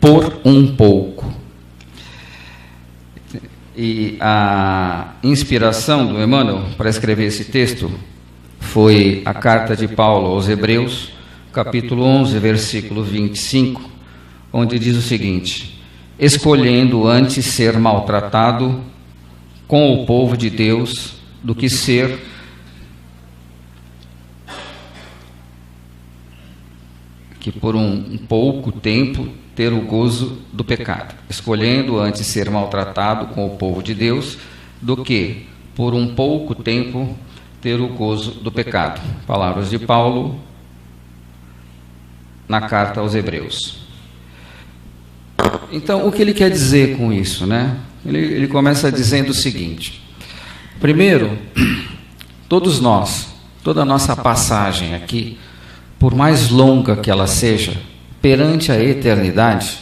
por um pouco. E a inspiração do Emmanuel para escrever esse texto foi a carta de Paulo aos Hebreus, capítulo 11, versículo 25, onde diz o seguinte: escolhendo antes ser maltratado com o povo de Deus do que ser que por um pouco tempo ter o gozo do pecado. Escolhendo antes ser maltratado com o povo de Deus do que por um pouco tempo ter o gozo do pecado. Palavras de Paulo na carta aos Hebreus. Então, o que ele quer dizer com isso, né? Ele começa dizendo o seguinte: primeiro, todos nós, toda a nossa passagem aqui, por mais longa que ela seja, perante a eternidade,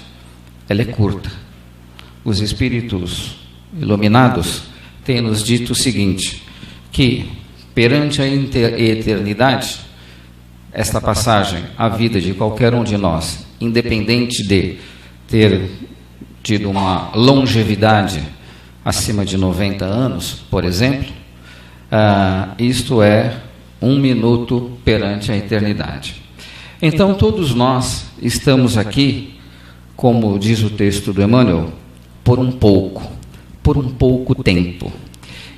ela é curta. Os espíritos iluminados têm nos dito o seguinte, que perante a eternidade, esta passagem, a vida de qualquer um de nós, independente de ter tido uma longevidade acima de 90 anos, por exemplo, isto é 1 minuto perante a eternidade. Então, todos nós estamos aqui, como diz o texto do Emmanuel, por um pouco tempo.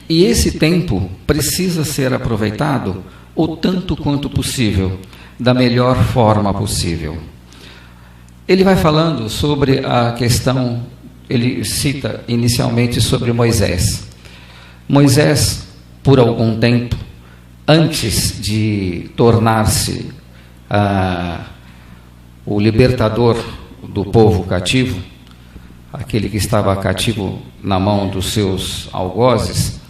E esse tempo precisa ser aproveitado o tanto quanto possível, da melhor forma possível. Ele vai falando sobre a questão, ele cita inicialmente sobre Moisés. Moisés, por algum tempo, antes de tornar-se o libertador do povo cativo, aquele que estava cativo na mão dos seus algozes,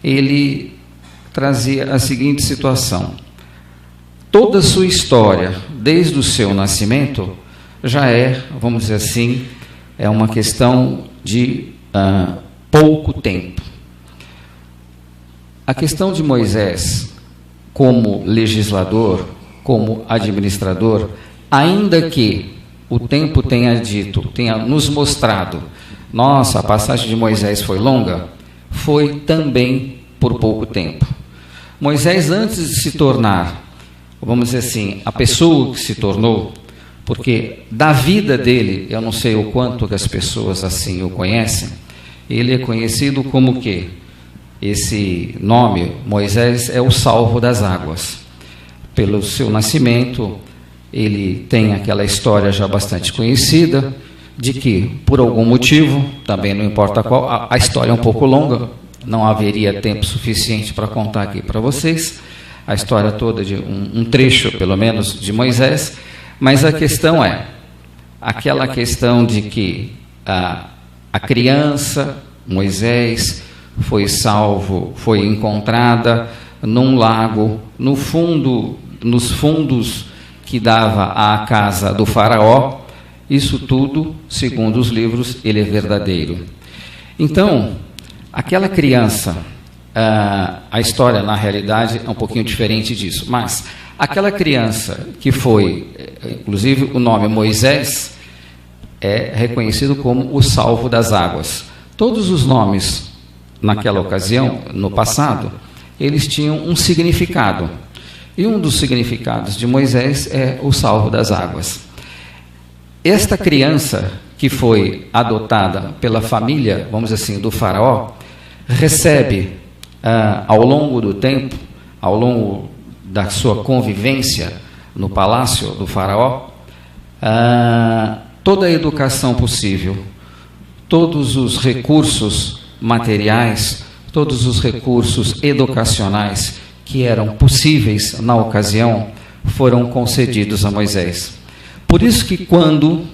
ele trazia a seguinte situação: toda a sua história, desde o seu nascimento, já é, vamos dizer assim, é uma questão de pouco tempo. A questão de Moisés, como legislador, como administrador, ainda que o tempo tenha nos mostrado, nossa, a passagem de Moisés foi longa, foi também por pouco tempo. Moisés, antes de se tornar, vamos dizer assim, a pessoa que se tornou, porque da vida dele, eu não sei o quanto que as pessoas assim o conhecem, ele é conhecido como o quê? Esse nome, Moisés, é o salvo das águas. Pelo seu nascimento, ele tem aquela história já bastante conhecida, de que, por algum motivo, também não importa qual, a história é um pouco longa, não haveria tempo suficiente para contar aqui para vocês, a história toda de um trecho, pelo menos, de Moisés, mas a questão é, aquela questão de que a criança, Moisés, foi salvo, foi encontrada num lago, nos fundos que dava à casa do faraó. Isso tudo, segundo os livros, ele é verdadeiro. Então, aquela criança, a história, na realidade, é um pouquinho diferente disso, mas aquela criança que foi, inclusive o nome Moisés, é reconhecido como o salvo das águas. Todos os nomes, naquela ocasião, no passado, eles tinham um significado. E um dos significados de Moisés é o salvo das águas. Esta criança que foi adotada pela família, vamos dizer assim, do faraó, recebe, ao longo do tempo, ao longo da sua convivência no palácio do faraó, toda a educação possível, todos os recursos materiais, todos os recursos educacionais que eram possíveis na ocasião foram concedidos a Moisés. Por isso que quando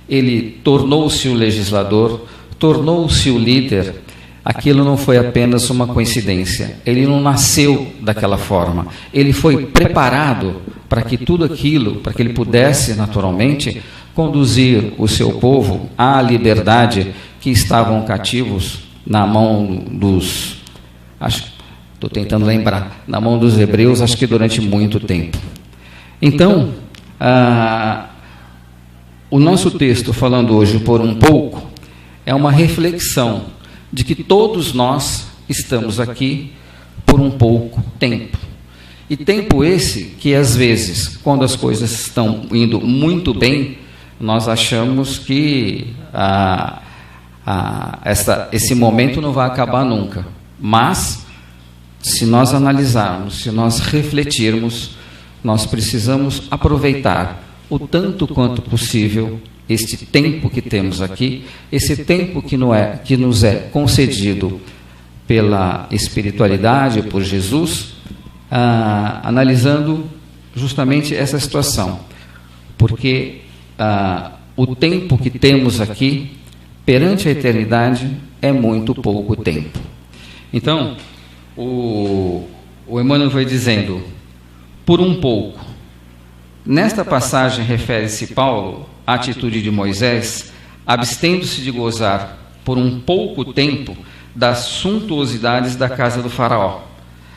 ele tornou-se o legislador, tornou-se o líder, aquilo não foi apenas uma coincidência, ele não nasceu daquela forma, ele foi preparado para que tudo aquilo, para que ele pudesse naturalmente conduzir o seu povo à liberdade, que estavam cativos na mão dos, estou tentando lembrar, na mão dos hebreus, acho que durante muito tempo. Então, o nosso texto, falando hoje por um pouco, é uma reflexão de que todos nós estamos aqui por um pouco tempo. E tempo esse que, às vezes, quando as coisas estão indo muito bem, nós achamos que esse momento não vai acabar nunca. Mas, se nós analisarmos, se nós refletirmos, nós precisamos aproveitar o tanto quanto possível este tempo que temos aqui, esse tempo que nos é concedido pela espiritualidade, por Jesus, analisando justamente essa situação. Porque o tempo que temos aqui, perante a eternidade, é muito pouco tempo. Então, o Emmanuel vai dizendo, por um pouco. Nesta passagem refere-se Paulo à atitude de Moisés, abstendo-se de gozar por um pouco tempo das suntuosidades da casa do faraó,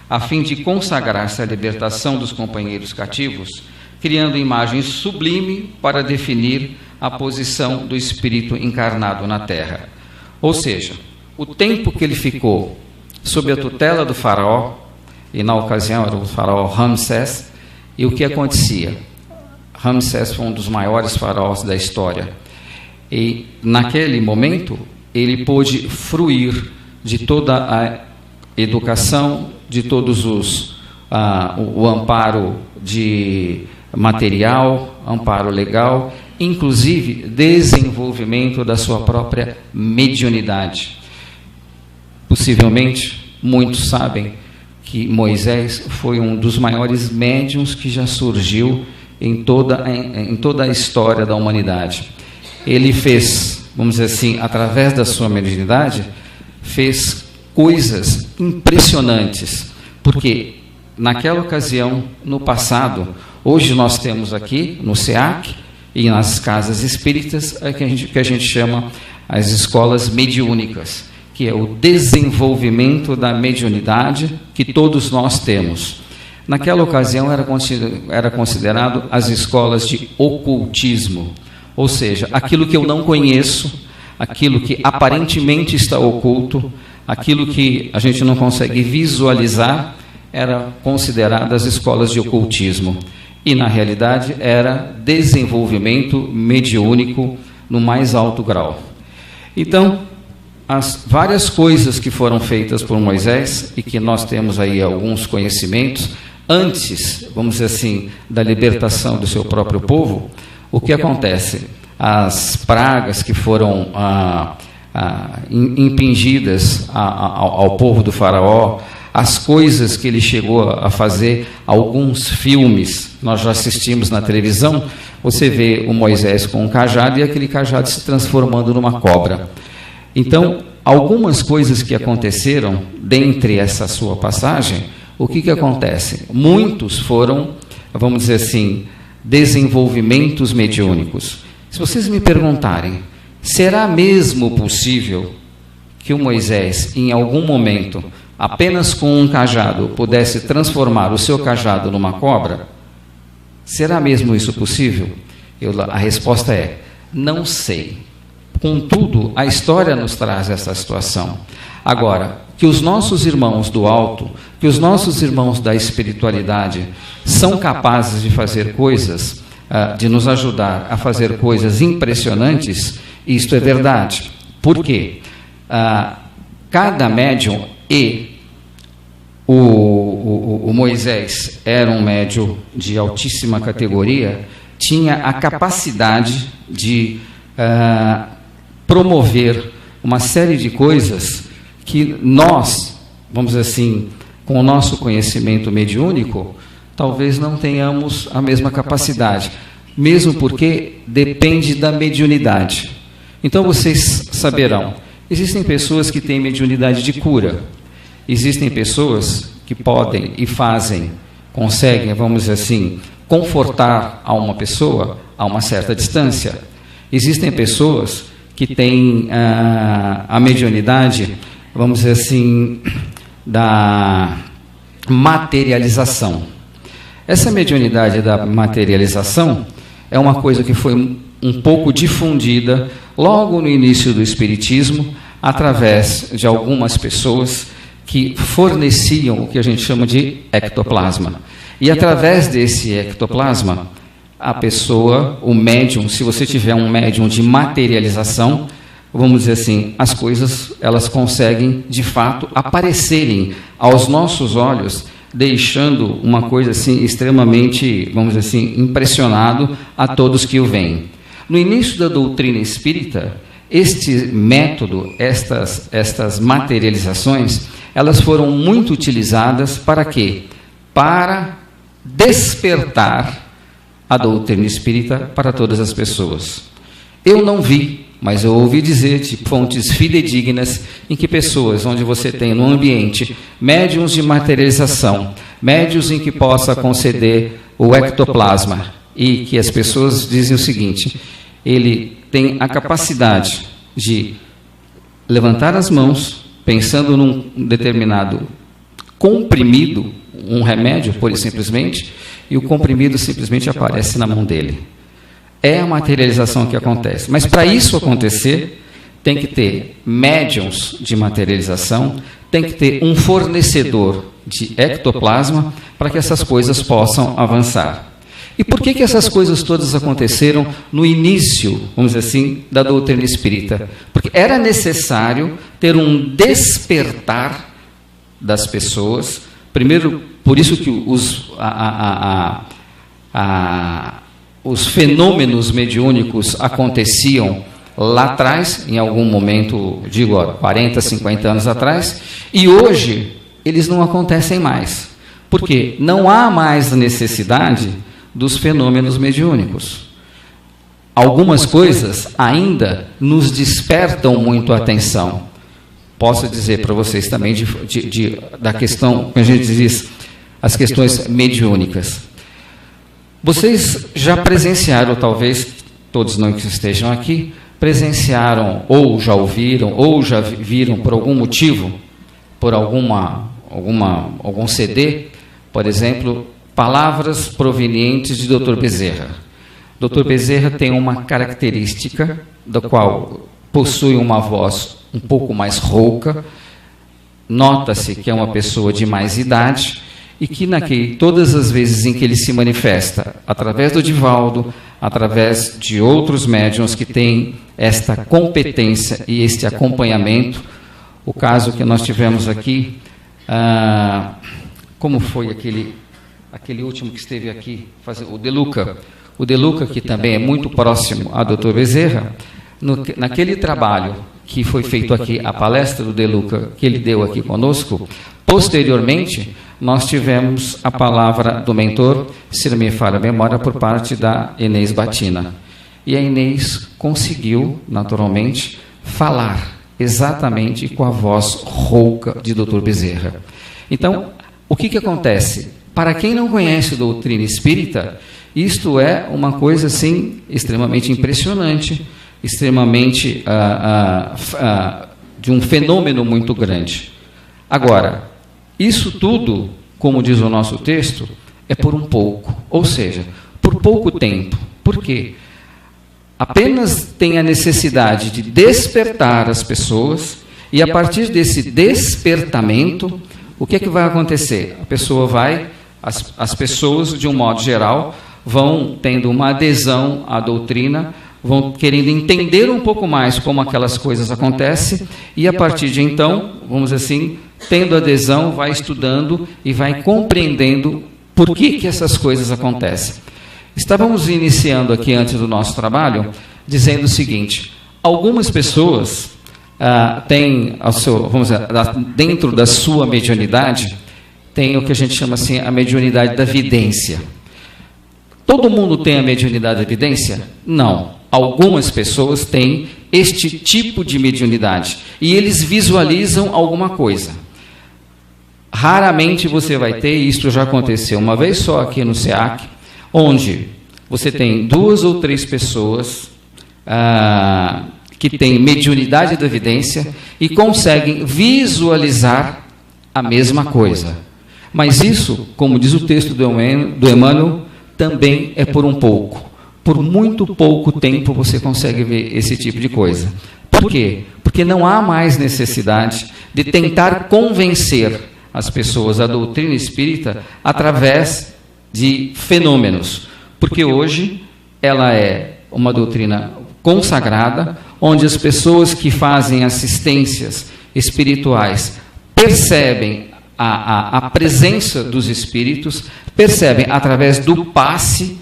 a fim de consagrar-se à libertação dos companheiros cativos, criando imagem sublime para definir a posição do espírito encarnado na terra. Ou seja, o tempo que ele ficou sob a tutela do faraó, e na ocasião era o faraó Ramsés, e o que acontecia? Ramsés foi um dos maiores faraós da história, e naquele momento ele pôde fruir de toda a educação, de todos o amparo de material, amparo legal, inclusive desenvolvimento da sua própria mediunidade. Possivelmente, muitos sabem que Moisés foi um dos maiores médiuns que já surgiu em toda a história da humanidade. Ele fez, vamos dizer assim, através da sua mediunidade, fez coisas impressionantes, porque naquela ocasião, no passado, hoje nós temos aqui no SEAC e nas casas espíritas que a gente chama as escolas mediúnicas, que é o desenvolvimento da mediunidade que todos nós temos. Naquela ocasião era considerado as escolas de ocultismo, ou seja, aquilo que eu não conheço, aquilo que aparentemente está oculto, aquilo que a gente não consegue visualizar, era considerado as escolas de ocultismo. E, na realidade, era desenvolvimento mediúnico no mais alto grau. Então, as várias coisas que foram feitas por Moisés, e que nós temos aí alguns conhecimentos, antes, vamos dizer assim, da libertação do seu próprio povo, o que acontece? As pragas que foram impingidas ao povo do faraó, as coisas que ele chegou a fazer, alguns filmes, nós já assistimos na televisão, você vê o Moisés com um cajado e aquele cajado se transformando numa cobra. Então, algumas coisas que aconteceram dentre essa sua passagem, o que acontece? Muitos foram, vamos dizer assim, desenvolvimentos mediúnicos. Se vocês me perguntarem, será mesmo possível que o Moisés, em algum momento, apenas com um cajado, pudesse transformar o seu cajado numa cobra? Será mesmo isso possível? A resposta é, não sei. Contudo, a história nos traz essa situação. Agora, que os nossos irmãos do alto, que os nossos irmãos da espiritualidade são capazes de fazer coisas, de nos ajudar a fazer coisas impressionantes, isto é verdade. Por quê? Cada médium, e o Moisés era um médium de altíssima categoria, tinha a capacidade de promover uma série de coisas que nós, vamos dizer assim, com o nosso conhecimento mediúnico, talvez não tenhamos a mesma capacidade, mesmo porque depende da mediunidade. Então vocês saberão, existem pessoas que têm mediunidade de cura, existem pessoas que podem e fazem, conseguem, vamos dizer assim, confortar a uma pessoa a uma certa distância. Existem pessoas que têm a mediunidade, vamos dizer assim, da materialização. Essa mediunidade da materialização é uma coisa que foi um pouco difundida logo no início do Espiritismo, através de algumas pessoas que forneciam o que a gente chama de ectoplasma. E através desse ectoplasma, a pessoa, o médium, se você tiver um médium de materialização, vamos dizer assim, as coisas elas conseguem de fato aparecerem aos nossos olhos, deixando uma coisa assim extremamente, vamos dizer assim, impressionado a todos que o veem. No início da doutrina espírita, este método, estas materializações, elas foram muito utilizadas para quê? Para despertar a doutrina espírita para todas as pessoas. Eu não vi, mas eu ouvi dizer de fontes fidedignas em que pessoas, onde você tem no ambiente médiuns de materialização, médiuns em que possa conceder o ectoplasma, e que as pessoas dizem o seguinte: ele tem a capacidade de levantar as mãos pensando num determinado comprimido, um remédio, pura e simplesmente, e o comprimido simplesmente aparece na mão dele. É a materialização que acontece. Mas para isso acontecer, tem que ter médiums de materialização, tem que ter um fornecedor de ectoplasma para que essas coisas possam avançar. E por que essas coisas todas aconteceram no início, vamos dizer assim, da doutrina espírita? Porque era necessário ter um despertar das pessoas. Primeiro, por isso que os fenômenos mediúnicos aconteciam lá atrás, em algum momento, digo, 40, 50 anos atrás, e hoje eles não acontecem mais. Por quê? Não há mais a necessidade dos fenômenos mediúnicos. Algumas coisas ainda nos despertam muito a atenção. Posso dizer para vocês também da questão, a gente diz, as questões mediúnicas. Vocês já presenciaram, talvez todos não que estejam aqui, presenciaram, ou já ouviram, ou já viram por algum motivo, por algum CD, por exemplo, palavras provenientes de Dr. Bezerra. Dr. Bezerra tem uma característica, da qual possui uma voz um pouco mais rouca, nota-se que é uma pessoa de mais idade, e que todas as vezes em que ele se manifesta, através do Divaldo, através de outros médiuns que têm esta competência e este acompanhamento, o caso que nós tivemos aqui, como foi aquele último que esteve aqui, o De Luca, que também é muito próximo a Dr. Bezerra, naquele trabalho que foi feito aqui, a palestra do De Luca, que ele deu aqui conosco, posteriormente, nós tivemos a palavra do mentor, se não me falha a memória, por parte da Inês Batina. E a Inês conseguiu, naturalmente, falar exatamente com a voz rouca de Dr. Bezerra. Então, o que acontece? Para quem não conhece doutrina espírita, isto é uma coisa assim extremamente impressionante, extremamente de um fenômeno muito grande. Agora, isso tudo, como diz o nosso texto, é por um pouco, ou seja, por pouco tempo. Por quê? Apenas tem a necessidade de despertar as pessoas, e a partir desse despertamento, o que é que vai acontecer? A pessoa as pessoas, de um modo geral, vão tendo uma adesão à doutrina, vão querendo entender um pouco mais como aquelas coisas acontecem, e a partir de então, vamos dizer assim, tendo adesão, vai estudando e vai compreendendo por que essas coisas acontecem. Estávamos iniciando aqui, antes do nosso trabalho, dizendo o seguinte: algumas pessoas têm, vamos dizer, dentro da sua mediunidade, tem o que a gente chama assim, a mediunidade da vidência. Todo mundo tem a mediunidade da vidência? Não. Algumas pessoas têm este tipo de mediunidade e eles visualizam alguma coisa. Raramente você vai ter, isto já aconteceu uma vez só aqui no SEAC, onde você tem 2 ou 3 pessoas que têm mediunidade da vidência e conseguem visualizar a mesma coisa. Mas isso, como diz o texto do Emmanuel, também é por um pouco. por muito pouco tempo você consegue ver esse tipo de coisa. Por quê? Porque não há mais necessidade de tentar convencer as pessoas da doutrina espírita através de fenômenos. Porque hoje ela é uma doutrina consagrada, onde as pessoas que fazem assistências espirituais percebem a presença dos espíritos, percebem através do passe,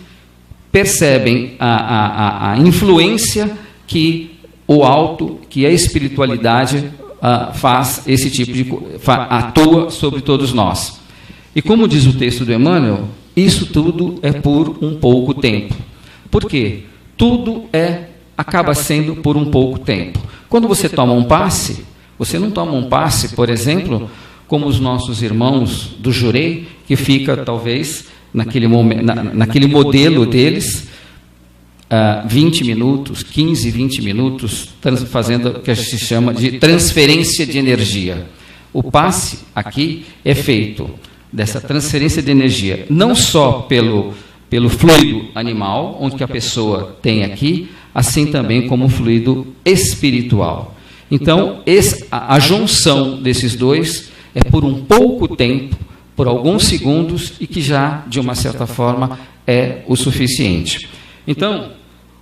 percebem a influência que o alto, que a espiritualidade faz esse tipo de atua sobre todos nós. E como diz o texto do Emmanuel, isso tudo é por um pouco tempo. Por quê? Tudo acaba sendo por um pouco tempo. Quando você toma um passe, você não toma um passe, por exemplo, como os nossos irmãos do Jurei, que fica talvez naquele modelo deles, 20 minutos, 15, 20 minutos, fazendo o que a gente chama de transferência de energia. O passe aqui é feito dessa transferência de energia, não só pelo fluido animal, onde que a pessoa tem aqui, assim também como o fluido espiritual. Então, a junção desses dois é por um pouco tempo, por alguns segundos, e que já, de uma certa forma, é o suficiente. Então,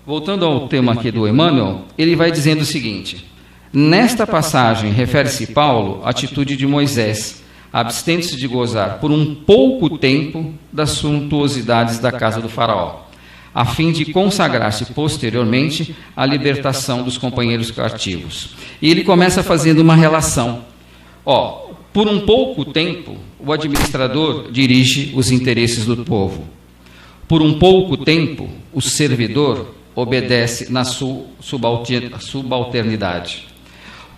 voltando ao tema aqui do Emmanuel, ele vai dizendo o seguinte: nesta passagem refere-se Paulo à atitude de Moisés, abstendo-se de gozar por um pouco tempo das suntuosidades da casa do faraó, a fim de consagrar-se posteriormente à libertação dos companheiros cativos. E ele começa fazendo uma relação. Por um pouco tempo, o administrador dirige os interesses do povo. Por um pouco tempo, o servidor obedece na subalternidade.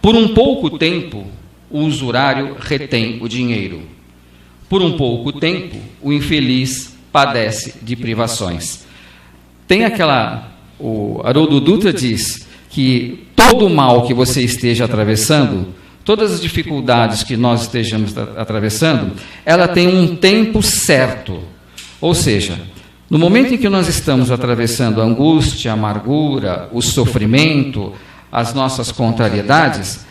Por um pouco tempo, o usurário retém o dinheiro. Por um pouco tempo, o infeliz padece de privações. Tem o Haroldo Dutra diz que todo o mal que você esteja atravessando, todas as dificuldades que nós estejamos atravessando, ela tem um tempo certo. Ou seja, no momento em que nós estamos atravessando a angústia, a amargura, o sofrimento, as nossas contrariedades,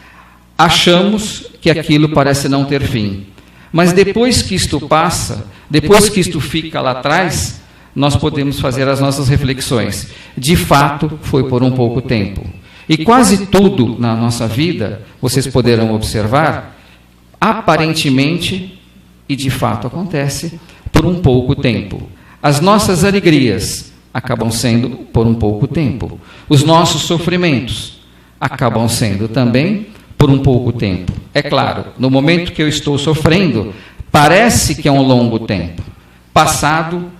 achamos que aquilo parece não ter fim. Mas depois que isto passa, depois que isto fica lá atrás, nós podemos fazer as nossas reflexões. De fato, foi por um pouco tempo. E quase tudo na nossa vida, vocês poderão observar, aparentemente, e de fato acontece, por um pouco tempo. As nossas alegrias acabam sendo por um pouco tempo. Os nossos sofrimentos acabam sendo também por um pouco tempo. É claro, no momento que eu estou sofrendo, parece que é um longo tempo. Passado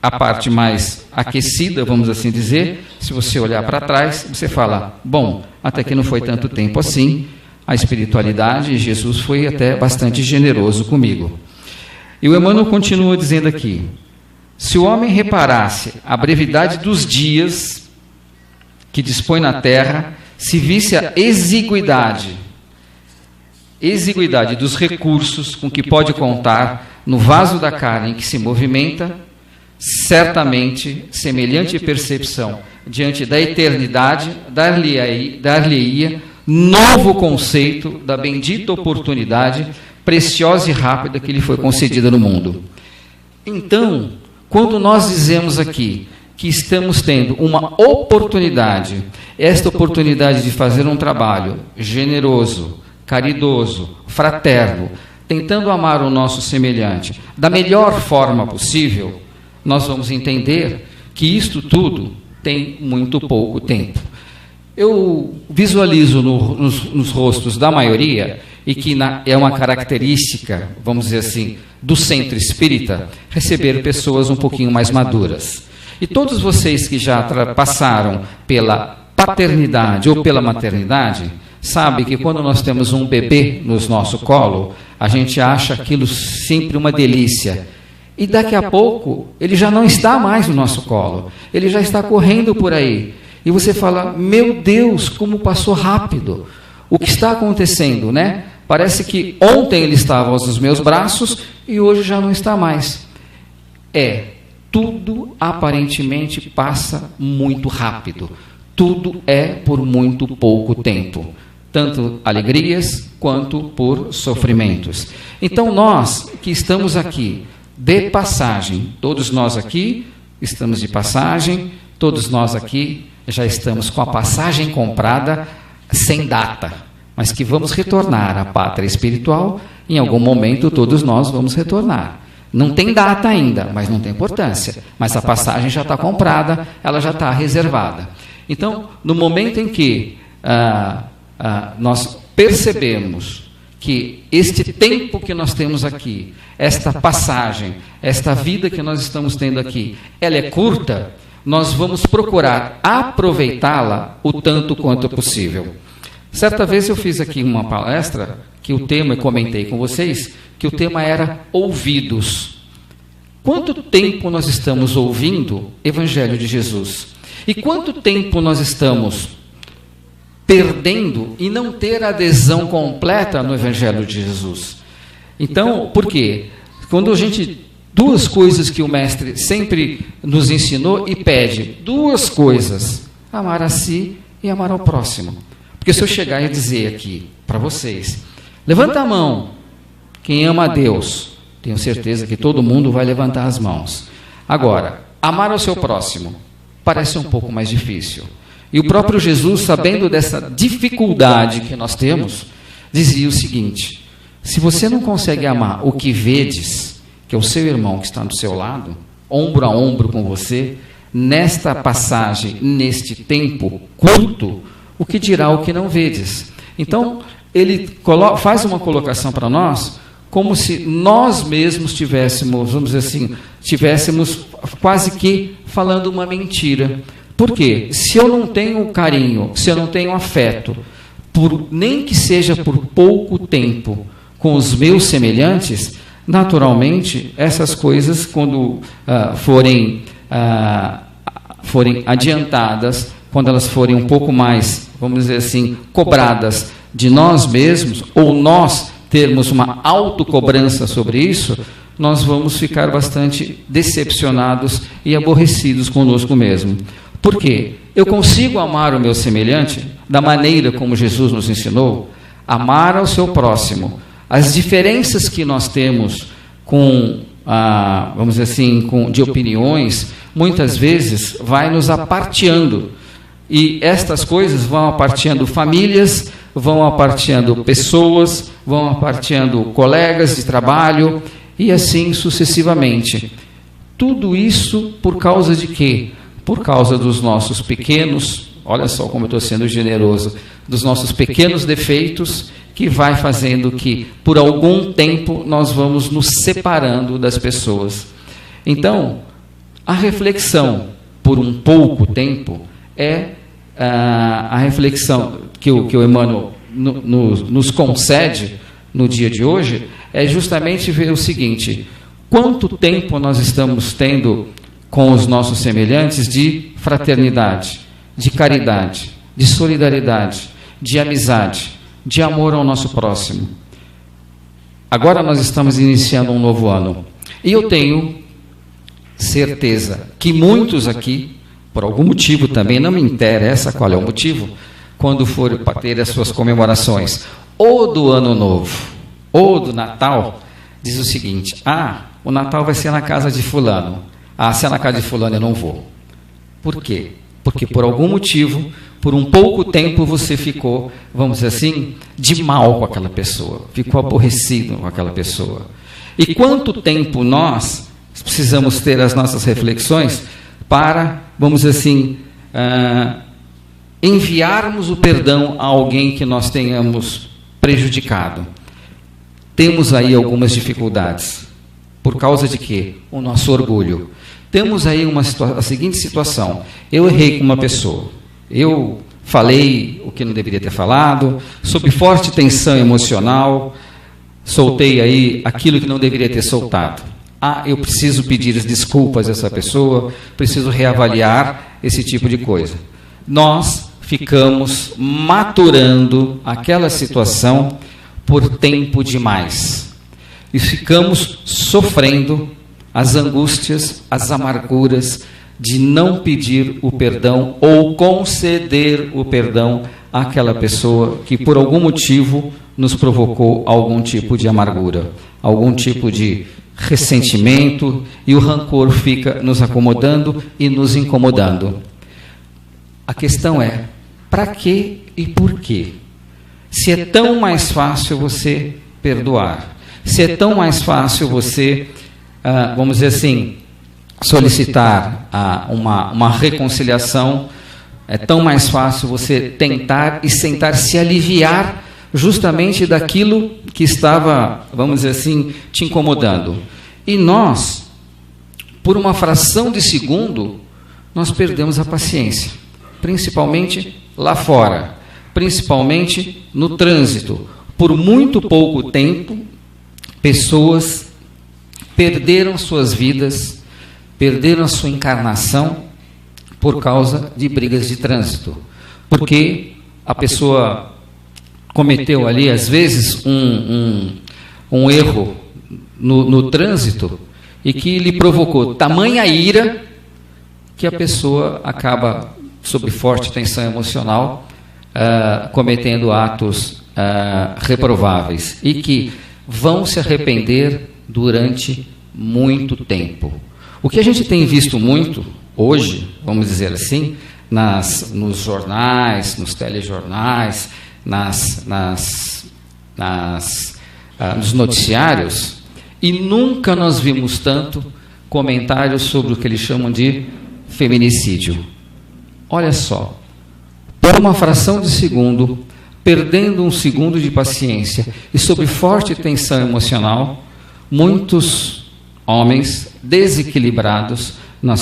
a parte mais aquecida, vamos assim dizer, se você olhar para trás, você fala, bom, até que não foi tanto tempo assim, a espiritualidade e Jesus foi até bastante generoso comigo. E o Emmanuel continua dizendo aqui, se o homem reparasse a brevidade dos dias que dispõe na terra, se visse a exiguidade dos recursos com que pode contar no vaso da carne em que se movimenta, certamente semelhante percepção diante da eternidade dar-lhe-ia novo conceito da bendita oportunidade preciosa e rápida que lhe foi concedida no mundo. Então, quando nós dizemos aqui que estamos tendo uma oportunidade, esta oportunidade de fazer um trabalho generoso, caridoso, fraterno, tentando amar o nosso semelhante da melhor forma possível, nós vamos entender que isto tudo tem muito pouco tempo. Eu visualizo nos rostos da maioria, e que é uma característica, vamos dizer assim, do centro espírita, receber pessoas um pouquinho mais maduras. E todos vocês que já passaram pela paternidade ou pela maternidade, sabem que quando nós temos um bebê no nosso colo, a gente acha aquilo sempre uma delícia. E daqui a pouco, ele já não está mais no nosso colo, ele já está correndo por aí. E você fala, meu Deus, como passou rápido. O que está acontecendo, né? Parece que ontem ele estava aos meus braços e hoje já não está mais. tudo aparentemente passa muito rápido. Tudo é por muito pouco tempo, tanto alegrias quanto por sofrimentos. Então nós que estamos aqui de passagem, todos nós aqui estamos de passagem, todos nós aqui já estamos com a passagem comprada sem data, mas que vamos retornar à pátria espiritual, em algum momento todos nós vamos retornar. Não tem data ainda, mas não tem importância. Mas a passagem já está comprada, ela já está reservada. Então, no momento em que nós percebemos que este tempo que nós temos aqui, esta passagem, esta vida que nós estamos tendo aqui, ela é curta, nós vamos procurar aproveitá-la o tanto quanto possível. Certa vez eu fiz aqui uma palestra, que o tema, eu comentei com vocês, que o tema era ouvidos. Quanto tempo nós estamos ouvindo Evangelho de Jesus? E quanto tempo nós estamos perdendo e não ter adesão completa no Evangelho de Jesus? Então, por quê? Quando a gente... Duas coisas que o Mestre sempre nos ensinou e pede. Duas coisas. Amar a si e amar ao próximo. Porque se eu chegar e dizer aqui para vocês, levanta a mão, quem ama a Deus, tenho certeza que todo mundo vai levantar as mãos. Agora, amar ao seu próximo parece um pouco mais difícil. E o próprio Jesus, sabendo dessa dificuldade que nós temos, dizia o seguinte: se você não consegue amar o que vedes, que é o seu irmão que está do seu lado, ombro a ombro com você, nesta passagem, neste tempo curto, o que dirá o que não vedes? Então, ele faz uma colocação para nós, como se nós mesmos tivéssemos, vamos dizer assim, tivéssemos quase que falando uma mentira. Por quê? Se eu não tenho carinho, se eu não tenho afeto, nem que seja por pouco tempo, com os meus semelhantes, naturalmente, essas coisas, quando forem adiantadas, quando elas forem um pouco mais, vamos dizer assim, cobradas de nós mesmos, ou nós termos uma autocobrança sobre isso, nós vamos ficar bastante decepcionados e aborrecidos conosco mesmo. Por quê? Eu consigo amar o meu semelhante da maneira como Jesus nos ensinou, amar ao seu próximo. As diferenças que nós temos vamos dizer assim, de opiniões, muitas vezes vai nos aparteando. E estas coisas vão aparteando famílias, vão aparteando pessoas, vão aparteando colegas de trabalho, e assim sucessivamente. Tudo isso por causa de quê? Por causa dos nossos pequenos, olha só como eu estou sendo generoso, dos nossos pequenos defeitos, que vai fazendo que, por algum tempo, nós vamos nos separando das pessoas. Então, a reflexão, por um pouco tempo, é a reflexão que o Emmanuel nos concede no dia de hoje, é justamente ver o seguinte: quanto tempo nós estamos tendo com os nossos semelhantes de fraternidade, de caridade, de solidariedade, de amizade, de amor ao nosso próximo. Agora nós estamos iniciando um novo ano. E eu tenho certeza que muitos aqui, por algum motivo também, não me interessa qual é o motivo, quando for para ter as suas comemorações, ou do Ano Novo, ou do Natal, diz o seguinte: o Natal vai ser na casa de fulano. Se é na casa de fulano eu não vou. Por quê? Porque por algum motivo, por um pouco tempo você ficou, vamos dizer assim, de mal com aquela pessoa, ficou aborrecido com aquela pessoa. E quanto tempo nós precisamos ter as nossas reflexões para, vamos dizer assim, enviarmos o perdão a alguém que nós tenhamos prejudicado? Temos aí algumas dificuldades. Por causa de quê? O nosso orgulho. Temos aí a seguinte situação: eu errei com uma pessoa, eu falei o que não deveria ter falado, sob forte tensão emocional, soltei aí aquilo que não deveria ter soltado. Eu preciso pedir desculpas a essa pessoa, preciso reavaliar esse tipo de coisa. Nós ficamos maturando aquela situação por tempo demais. E ficamos sofrendo as angústias, as amarguras de não pedir o perdão ou conceder o perdão àquela pessoa que por algum motivo nos provocou algum tipo de amargura, algum tipo de ressentimento, e o rancor fica nos acomodando e nos incomodando. A questão é, para quê e por quê? Se é tão mais fácil você perdoar, se é tão mais fácil você, vamos dizer assim, solicitar uma reconciliação, é tão mais fácil você tentar se aliviar justamente daquilo que estava, vamos dizer assim, te incomodando. E nós, por uma fração de segundo, nós perdemos a paciência, principalmente lá fora, principalmente no trânsito. Por muito pouco tempo, pessoas perderam suas vidas, perderam a sua encarnação por causa de brigas de trânsito, porque a pessoa cometeu ali, às vezes, um erro no trânsito e que lhe provocou tamanha ira que a pessoa acaba, sob forte tensão emocional, cometendo atos reprováveis e que vão se arrepender durante muito tempo. O que a gente tem visto muito hoje, vamos dizer assim, nos jornais, nos telejornais, nos noticiários, e nunca nós vimos tanto comentários sobre o que eles chamam de feminicídio. Olha só, por uma fração de segundo, perdendo um segundo de paciência e sob forte tensão emocional, muitos homens desequilibrados no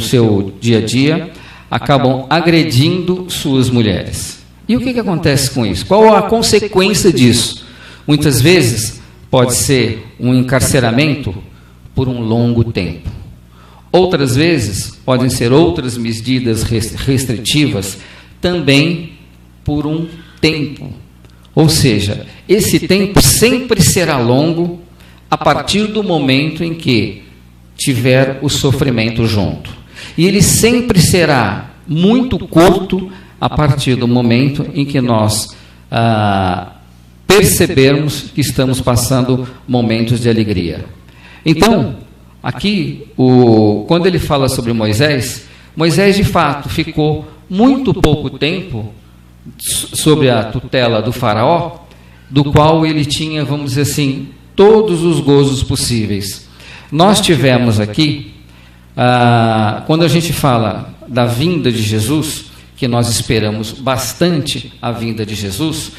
seu dia a dia acabam agredindo suas mulheres. E o que acontece com isso? Qual a consequência disso? Muitas vezes pode ser um encarceramento por um longo tempo. Outras vezes podem ser outras medidas restritivas também por um tempo. Ou seja, esse tempo sempre será longo a partir do momento em que tiver o sofrimento junto. E ele sempre será muito curto a partir do momento em que nós percebermos que estamos passando momentos de alegria. Então, aqui, quando ele fala sobre Moisés, Moisés de fato ficou muito pouco tempo sob a tutela do faraó, do qual ele tinha, vamos dizer assim, todos os gozos possíveis. Nós tivemos aqui, quando a gente fala da vinda de Jesus, que nós esperamos bastante a vinda de Jesus,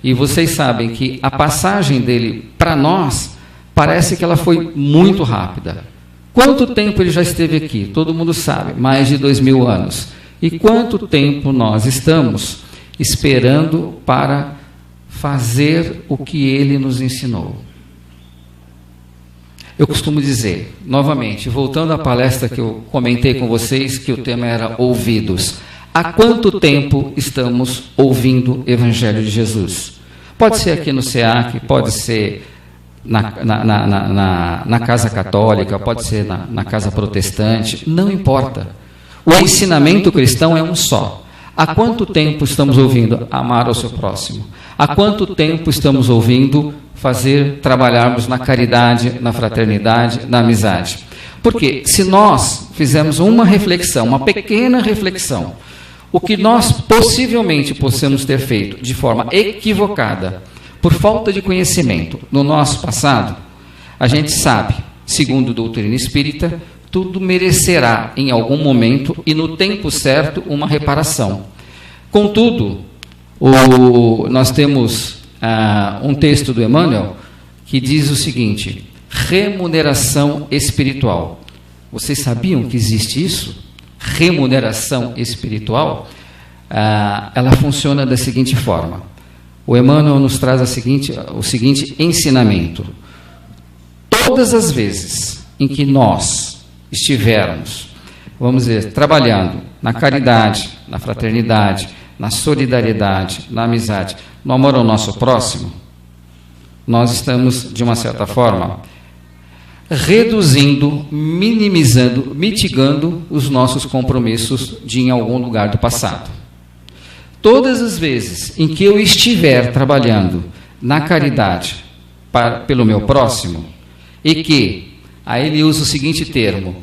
e vocês sabem que a passagem dele para nós parece que ela foi muito rápida. Quanto tempo ele já esteve aqui? Todo mundo sabe, mais de 2000 anos. E quanto tempo nós estamos esperando para fazer o que ele nos ensinou? Eu costumo dizer, novamente, voltando à palestra que eu comentei com vocês, que o tema era ouvidos. Há quanto tempo estamos ouvindo o Evangelho de Jesus? Pode ser aqui no SEAC, pode ser na Casa Católica, pode ser na Casa Protestante, não importa. O ensinamento cristão é um só. Há quanto tempo estamos ouvindo amar ao seu próximo? Há quanto tempo estamos ouvindo trabalharmos na caridade, na fraternidade, na amizade? Porque se nós fizermos uma reflexão, uma pequena reflexão, o que nós possivelmente possamos ter feito de forma equivocada, por falta de conhecimento no nosso passado, a gente sabe, segundo a doutrina espírita, tudo merecerá em algum momento e no tempo certo uma reparação. Contudo, nós temos um texto do Emmanuel que diz o seguinte: remuneração espiritual. Vocês sabiam que existe isso? Remuneração espiritual? Ela funciona da seguinte forma. O Emmanuel nos traz o seguinte ensinamento: todas as vezes em que nós estivermos, vamos dizer, trabalhando na caridade, na fraternidade, na solidariedade, na amizade, no amor ao nosso próximo, nós estamos, de uma certa forma, reduzindo, minimizando, mitigando os nossos compromissos de em algum lugar do passado. Todas as vezes em que eu estiver trabalhando na caridade pelo meu próximo, e que, aí ele usa o seguinte termo,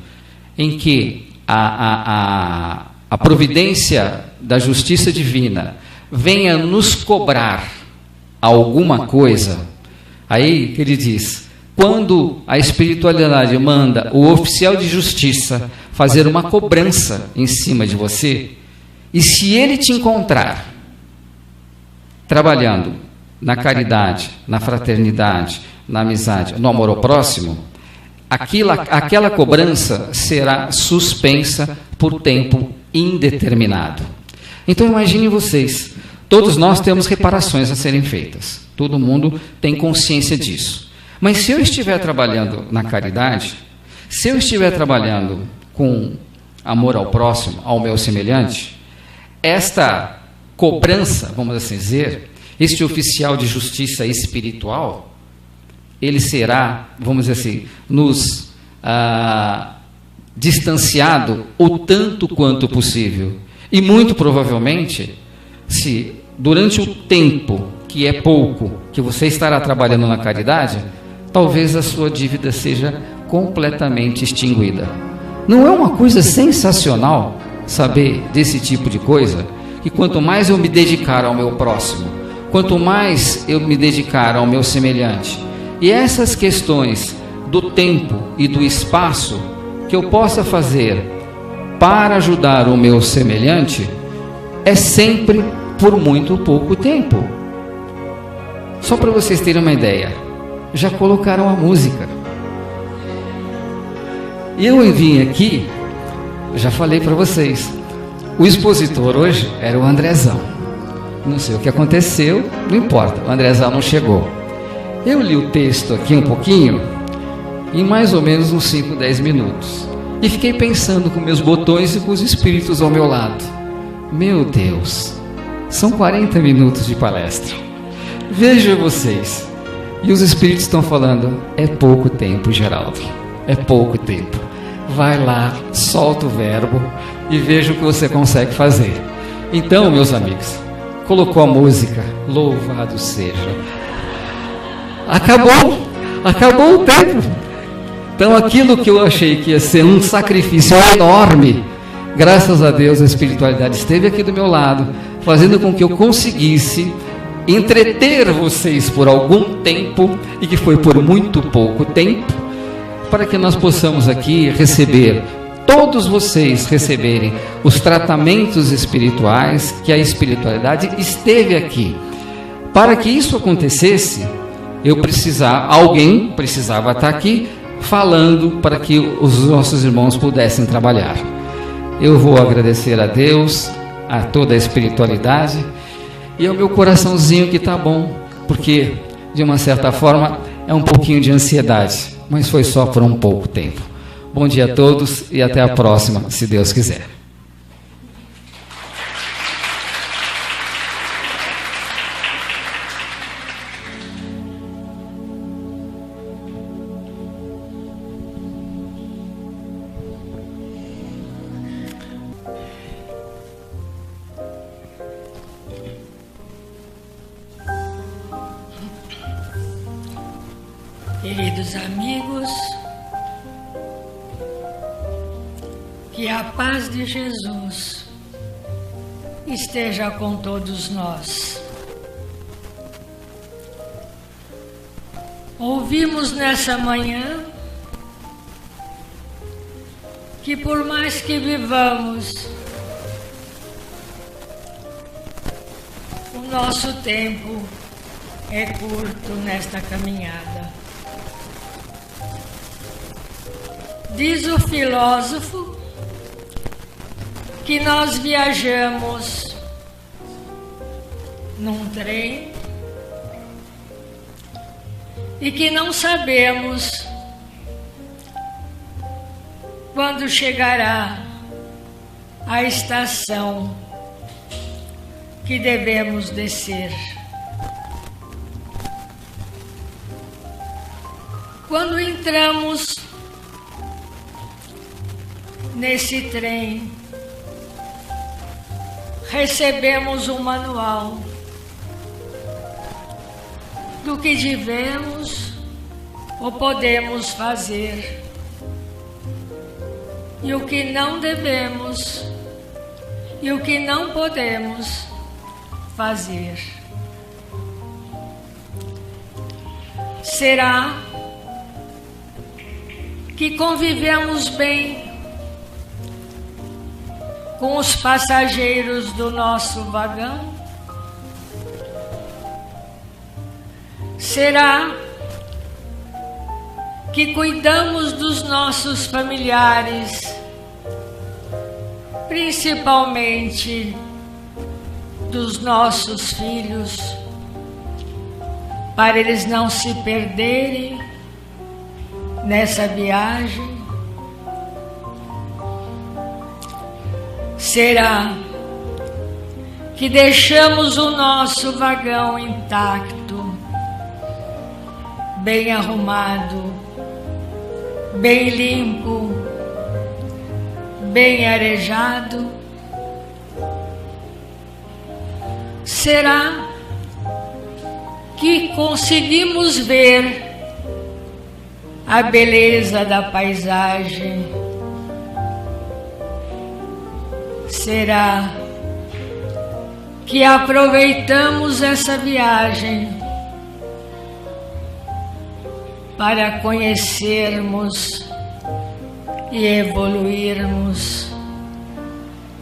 em que a providência da justiça divina venha nos cobrar alguma coisa, aí ele diz, quando a espiritualidade manda o oficial de justiça fazer uma cobrança em cima de você, e se ele te encontrar trabalhando na caridade, na fraternidade, na amizade, no amor ao próximo, aquela cobrança será suspensa por tempo indeterminado. Então imaginem vocês, todos nós temos reparações a serem feitas, todo mundo tem consciência disso. Mas se eu estiver trabalhando na caridade, se eu estiver trabalhando com amor ao próximo, ao meu semelhante, esta cobrança, vamos assim dizer, este oficial de justiça espiritual, ele será, vamos dizer assim, nos distanciado o tanto quanto possível. E muito provavelmente, se durante o tempo, que é pouco, que você estará trabalhando na caridade, talvez a sua dívida seja completamente extinguida. Não é uma coisa sensacional saber desse tipo de coisa? Que quanto mais eu me dedicar ao meu próximo, quanto mais eu me dedicar ao meu semelhante, e essas questões do tempo e do espaço que eu possa fazer para ajudar o meu semelhante, é sempre por muito pouco tempo. Só para vocês terem uma ideia, já colocaram a música. Eu vim aqui, já falei para vocês, o expositor hoje era o Andrezão. Não sei o que aconteceu, não importa, o Andrezão não chegou. Eu li o texto aqui um pouquinho, em mais ou menos uns 5, 10 minutos. E fiquei pensando com meus botões e com os espíritos ao meu lado. Meu Deus, são 40 minutos de palestra. Vejam vocês. E os espíritos estão falando, é pouco tempo, Geraldo. É pouco tempo. Vai lá, solta o verbo e veja o que você consegue fazer. Então, meus amigos, colocou a música, louvado seja. Acabou o tempo. Então aquilo que eu achei que ia ser um sacrifício enorme, graças a Deus a espiritualidade esteve aqui do meu lado, fazendo com que eu conseguisse entreter vocês por algum tempo, e que foi por muito pouco tempo, para que nós possamos aqui receber, todos vocês receberem os tratamentos espirituais que a espiritualidade esteve aqui. Para que isso acontecesse, alguém precisava estar aqui falando para que os nossos irmãos pudessem trabalhar. Eu vou agradecer a Deus, a toda a espiritualidade e ao meu coraçãozinho que está bom, porque de uma certa forma é um pouquinho de ansiedade, mas foi só por um pouco tempo. Bom dia a todos e até a próxima, se Deus quiser. Queridos amigos, que a paz de Jesus esteja com todos nós. Ouvimos nessa manhã que por mais que vivamos, o nosso tempo é curto nesta caminhada. Diz o filósofo que nós viajamos num trem e que não sabemos quando chegará a estação que devemos descer. Quando entramos nesse trem, recebemos um manual do que devemos ou podemos fazer e o que não devemos e o que não podemos fazer. Será que convivemos bem com os passageiros do nosso vagão? Será que cuidamos dos nossos familiares, principalmente dos nossos filhos, para eles não se perderem nessa viagem? Será que deixamos o nosso vagão intacto, bem arrumado, bem limpo, bem arejado? Será que conseguimos ver a beleza da paisagem? Será que aproveitamos essa viagem para conhecermos e evoluirmos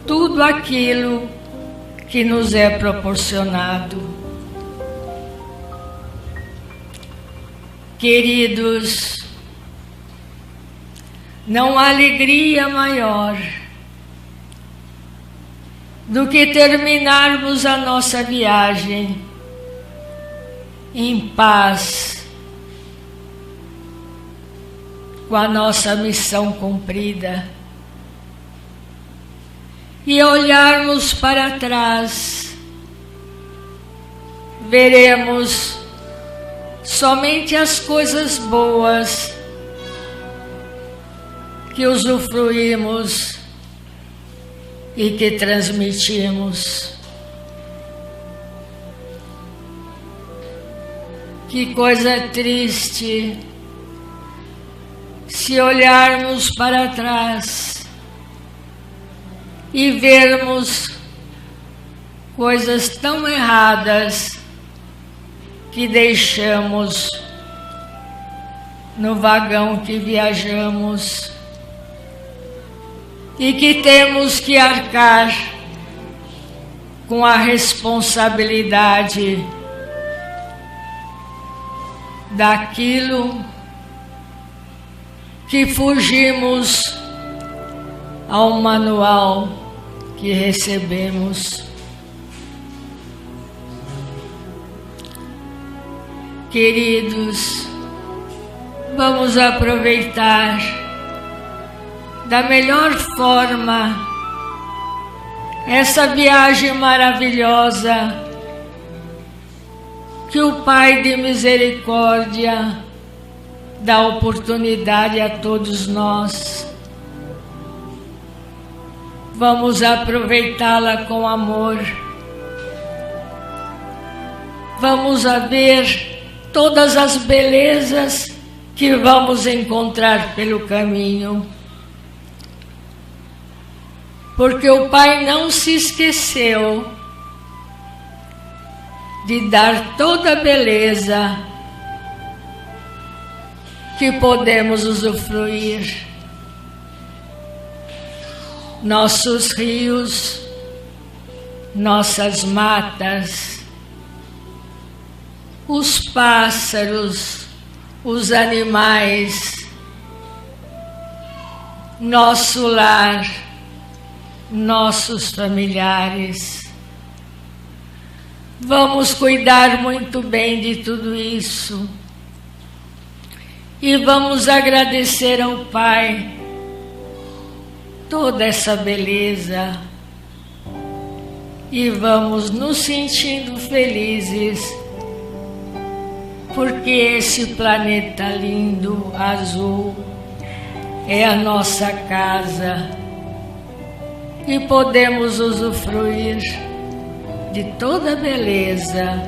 tudo aquilo que nos é proporcionado? Queridos, não há alegria maior do que terminarmos a nossa viagem em paz, com a nossa missão cumprida, e olharmos para trás, veremos somente as coisas boas que usufruímos e que transmitimos. Que coisa triste se olharmos para trás e vermos coisas tão erradas que deixamos no vagão que viajamos e que temos que arcar com a responsabilidade daquilo que fugimos ao manual que recebemos. Queridos, vamos aproveitar da melhor forma essa viagem maravilhosa que o Pai de Misericórdia dá oportunidade a todos nós. Vamos aproveitá-la com amor. Vamos a ver todas as belezas que vamos encontrar pelo caminho. Porque o Pai não se esqueceu de dar toda a beleza que podemos usufruir. Nossos rios, nossas matas, os pássaros, os animais, nosso lar, nossos familiares. Vamos cuidar muito bem de tudo isso e vamos agradecer ao Pai toda essa beleza e vamos nos sentindo felizes porque esse planeta lindo, azul, é a nossa casa e podemos usufruir de toda a beleza.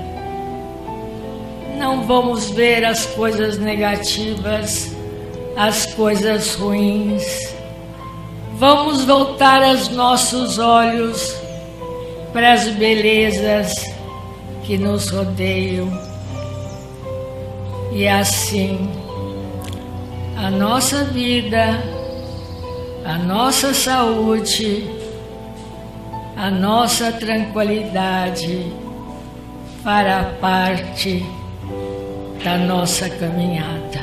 Não vamos ver as coisas negativas, as coisas ruins. Vamos voltar os nossos olhos para as belezas que nos rodeiam. E assim, a nossa vida, a nossa saúde, a nossa tranquilidade fará parte da nossa caminhada.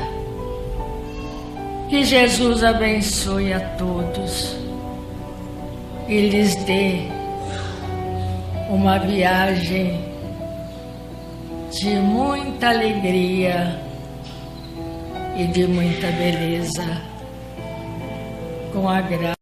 Que Jesus abençoe a todos e lhes dê uma viagem de muita alegria e de muita beleza, com a graça